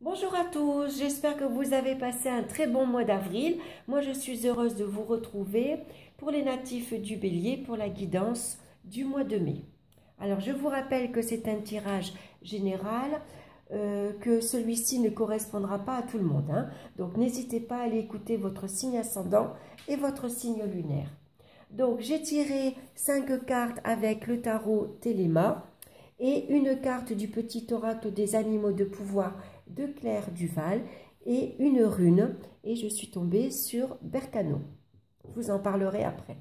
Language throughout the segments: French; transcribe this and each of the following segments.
Bonjour à tous, j'espère que vous avez passé un très bon mois d'avril. Moi, je suis heureuse de vous retrouver pour les natifs du Bélier pour la guidance du mois de mai. Alors, je vous rappelle que c'est un tirage général, que celui-ci ne correspondra pas à tout le monde, hein. Donc, n'hésitez pas à aller écouter votre signe ascendant et votre signe lunaire. Donc, j'ai tiré 5 cartes avec le tarot Téléma et une carte du petit oracle des animaux de pouvoir de Claire Duval et une rune, et je suis tombée sur Bercano. Je vous en parlerai après.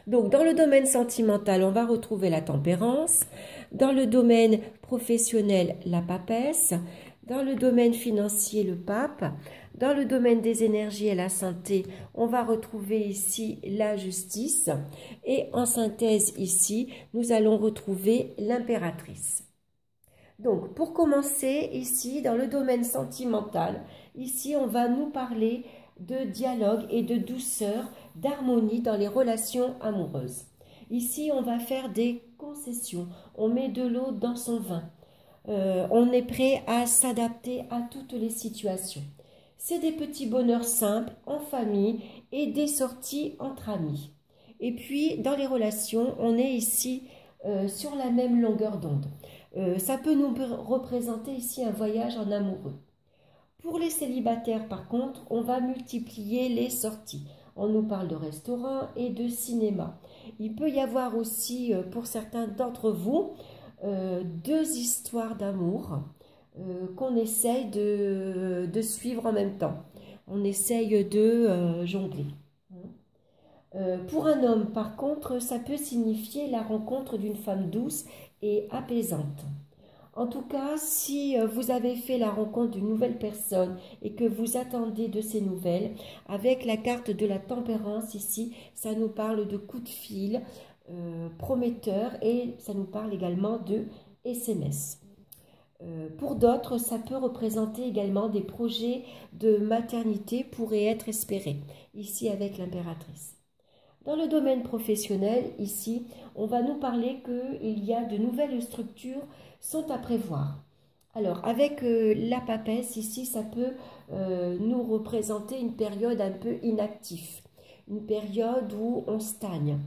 Donc, dans le domaine sentimental, on va retrouver la tempérance. Dans le domaine professionnel, la papesse. Dans le domaine financier, le pape. Dans le domaine des énergies et la santé, on va retrouver ici la justice. Et en synthèse ici, nous allons retrouver l'impératrice. Donc, pour commencer, ici, dans le domaine sentimental, ici, on va nous parler de dialogue et de douceur, d'harmonie dans les relations amoureuses. Ici, on va faire des concessions. On met de l'eau dans son vin. On est prêt à s'adapter à toutes les situations. C'est des petits bonheurs simples, en famille, et des sorties entre amis. Et puis, dans les relations, on est ici sur la même longueur d'onde. Ça peut nous représenter ici un voyage en amoureux. Pour les célibataires, par contre, on va multiplier les sorties. On nous parle de restaurants et de cinéma. Il peut y avoir aussi, pour certains d'entre vous, deux histoires d'amour qu'on essaye de suivre en même temps. On essaye de jongler. Pour un homme, par contre, ça peut signifier la rencontre d'une femme douce et apaisante. En tout cas, si vous avez fait la rencontre d'une nouvelle personne et que vous attendez de ces nouvelles, avec la carte de la tempérance ici, ça nous parle de coups de fil prometteurs et ça nous parle également de SMS. Pour d'autres, ça peut représenter également des projets de maternité pourraient être espérés, ici avec l'impératrice. Dans le domaine professionnel, ici, on va nous parler qu'il y a de nouvelles structures sont à prévoir. Alors, avec la papesse, ici, ça peut nous représenter une période un peu inactive, une période où on stagne.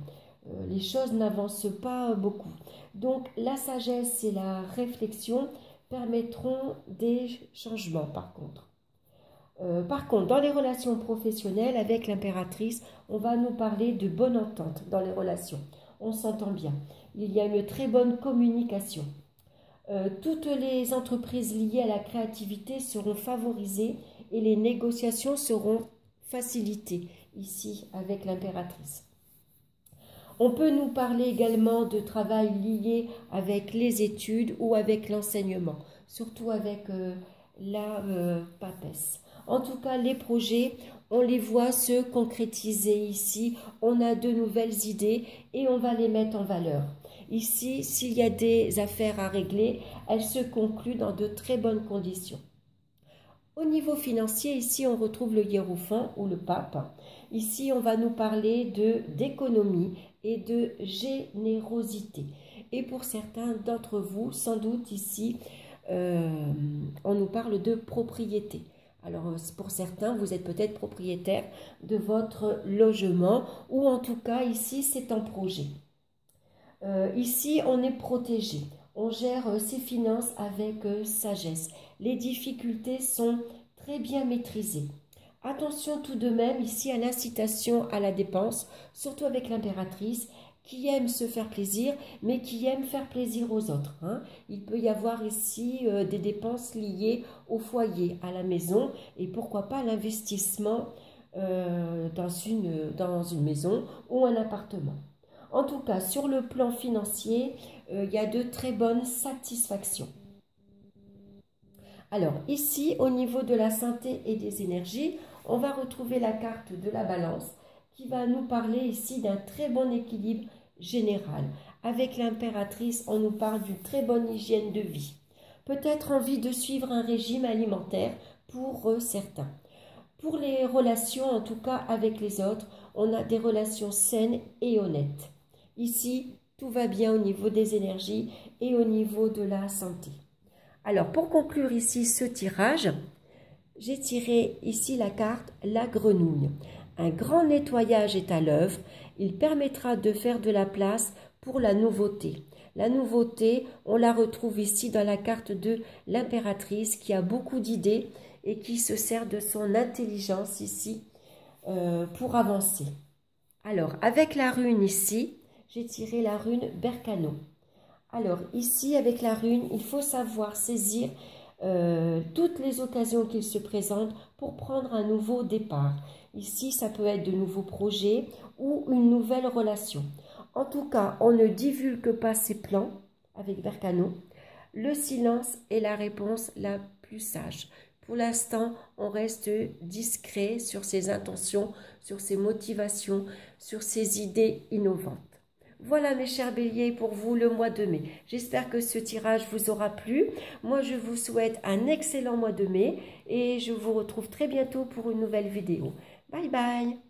Les choses n'avancent pas beaucoup. Donc, la sagesse et la réflexion permettront des changements, par contre. Dans les relations professionnelles avec l'impératrice, on va nous parler de bonne entente dans les relations. On s'entend bien. Il y a une très bonne communication. Toutes les entreprises liées à la créativité seront favorisées et les négociations seront facilitées ici avec l'impératrice. On peut nous parler également de travail lié avec les études ou avec l'enseignement, surtout avec la papesse. En tout cas, les projets, on les voit se concrétiser ici. On a de nouvelles idées et on va les mettre en valeur. Ici, s'il y a des affaires à régler, elles se concluent dans de très bonnes conditions. Au niveau financier, ici, on retrouve le hiérophant ou le pape. Ici, on va nous parler d'économie et de générosité. Et pour certains d'entre vous, sans doute ici, on nous parle de propriété. Alors, pour certains, vous êtes peut-être propriétaire de votre logement ou en tout cas, ici, c'est un projet. Ici, on est protégé. On gère ses finances avec sagesse. Les difficultés sont très bien maîtrisées. Attention tout de même ici à l'incitation à la dépense, surtout avec l'impératrice qui aime se faire plaisir, mais qui aime faire plaisir aux autres, hein. Il peut y avoir ici des dépenses liées au foyer, à la maison, et pourquoi pas l'investissement dans une maison ou un appartement. En tout cas, sur le plan financier, il y a de très bonnes satisfactions. Alors, ici, au niveau de la santé et des énergies, on va retrouver la carte de la balance qui va nous parler ici d'un très bon équilibre général. Avec l'impératrice, on nous parle d'une très bonne hygiène de vie. Peut-être envie de suivre un régime alimentaire pour certains. Pour les relations, en tout cas avec les autres, on a des relations saines et honnêtes. Ici, tout va bien au niveau des énergies et au niveau de la santé. Alors, pour conclure ici ce tirage, j'ai tiré ici la carte La Grenouille. Un grand nettoyage est à l'œuvre. Il permettra de faire de la place pour la nouveauté. La nouveauté, on la retrouve ici dans la carte de l'impératrice qui a beaucoup d'idées et qui se sert de son intelligence ici pour avancer. Alors, avec la rune ici, j'ai tiré la rune Berkano. Alors, ici, avec la rune, il faut savoir saisir toutes les occasions qu'il se présentent pour prendre un nouveau départ. Ici, ça peut être de nouveaux projets ou une nouvelle relation. En tout cas, on ne divulgue pas ses plans avec Berkano. Le silence est la réponse la plus sage. Pour l'instant, on reste discret sur ses intentions, sur ses motivations, sur ses idées innovantes. Voilà mes chers béliers pour vous le mois de mai. J'espère que ce tirage vous aura plu. Moi je vous souhaite un excellent mois de mai et je vous retrouve très bientôt pour une nouvelle vidéo. Bye bye.